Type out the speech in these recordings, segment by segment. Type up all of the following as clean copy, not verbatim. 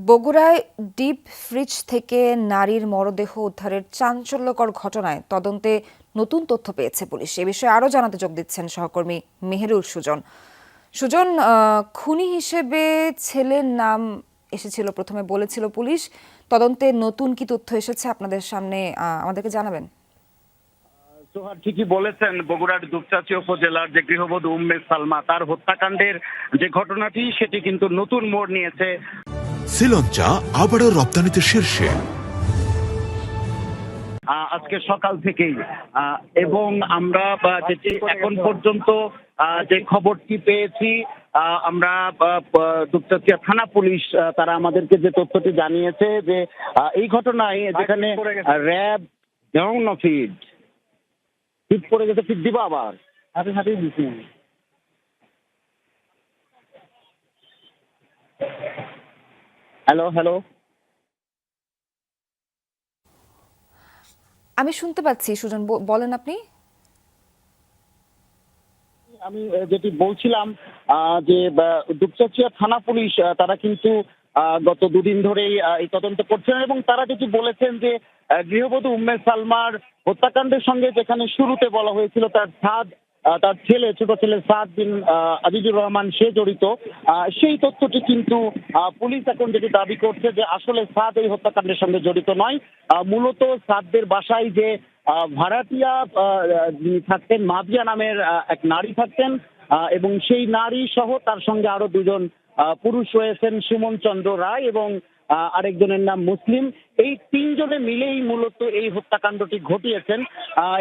বগুড়ায় deep fridge থেকে নারীর মরদেহ উদ্ধারের চাঞ্চল্যকর ঘটনায় তদন্তে নতুন তথ্য পেয়েছে পুলিশ। এ বিষয়ে আরও জানাতে যোগ দিচ্ছেন সহকর্মী মেহেরুল সুজন। সুজন, খুনি হিসেবে ছেলের নাম এসেছিল, প্রথমে বলেছিল পুলিশ। তদন্তে নতুন কি তথ্য এসেছে আপনাদের সামনে, আমাদেরকে জানাবেন। সোহার ঠিকই বলেছেন, বগুড়ার দুপচাঁচিয়া উপজেলার যে গৃহবধূ উম্মে সালমা তার হত্যাকাণ্ডের যে ঘটনাটি সেটি কিন্তু নতুন মোড় নিয়েছে। শ্রীলঙ্কা আবারও রপ্তানিতে শীর্ষে আজকে সকাল থেকেই এবং আমরা যেটি এখন পর্যন্ত যে খবরটি পেয়েছি, আমরা দুপচাঁচিয়া থানা পুলিশ তারা আমাদেরকে যে তথ্যটি জানিয়েছে যে এই ঘটনায় যেখানে র্যাব ফিট পড়ে গেছে, ফিট দিবা আবার হাতে হাতেই দিচ্ছি। হ্যালো হ্যালো আমি শুনতে পাচ্ছি সুজন, বলেন আপনি। আমি যেটি বলছিলাম যে দুপচাঁচিয়া থানা পুলিশ তারা কিন্তু গত দুদিন ধরেই এই তদন্ত করছেন এবং তারা যেটি বলেছেন যে গৃহবধূ উম্মে সালমার হত্যাকাণ্ডের সঙ্গে যেখানে শুরুতে বলা হয়েছিল তার ছেলে, ছোট ছেলে সাদ বিন আজিজুর রহমান সে জড়িত, সেই তথ্যটি কিন্তু পুলিশ এখন যেটি দাবি করছে যে আসলে সাদ এই হত্যাকাণ্ডের সঙ্গে জড়িত নয়। মূলত সাদদের বাসায় যে ভাড়াটিয়া যিনি থাকতেন, মাবিয়া নামের এক নারী থাকতেন এবং সেই নারী সহ তার সঙ্গে আরো দুজন পুরুষ রয়েছেন, সুমন চন্দ্র রায় এবং আরেকজনের নাম মুসলিম। এই তিনজনে মিলেই মূলত এই হত্যাকাণ্ডটি ঘটিয়েছেন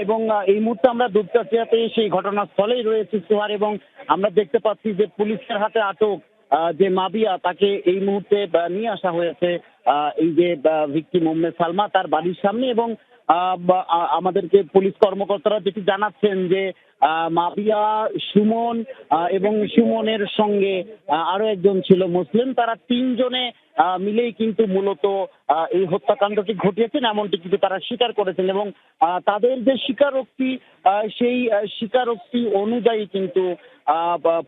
এবং এই মুহূর্তে আমরা দুপচাঁচিয়াতে সেই ঘটনাস্থলেই রয়েছি সোহার, এবং আমরা দেখতে পাচ্ছি যে পুলিশের হাতে আটক যে মাবিয়া তাকে এই মুহূর্তে নিয়ে আসা হয়েছে এই যে ভিকটিম উম্মে সালমা তার বাড়ির সামনে। এবং আমাদেরকে পুলিশ কর্মকর্তারা যেটি জানাচ্ছেন যে মাবিয়া, সুমন এবং সুমনের সঙ্গে আরো একজন ছিল মুসলিম, তারা তিনজনে মিলেই কিন্তু মূলত এই হত্যাকাণ্ডটি ঘটিয়েছেন এমনটি কিন্তু তারা স্বীকার করেছেন এবং তাদের যে স্বীকারোক্তি সেই স্বীকারোক্তি অনুযায়ী কিন্তু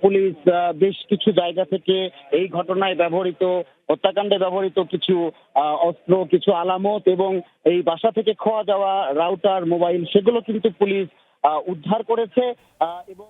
পুলিশ বেশ কিছু জায়গা থেকে এই ঘটনায় ব্যবহৃত, হত্যাকাণ্ডে ব্যবহৃত কিছু অস্ত্র, কিছু আলামত এবং এই বাসা থেকে খোয়া যাওয়া রাউটার, মোবাইল, সেগুলো কিন্তু পুলিশ উদ্ধার করেছে এবং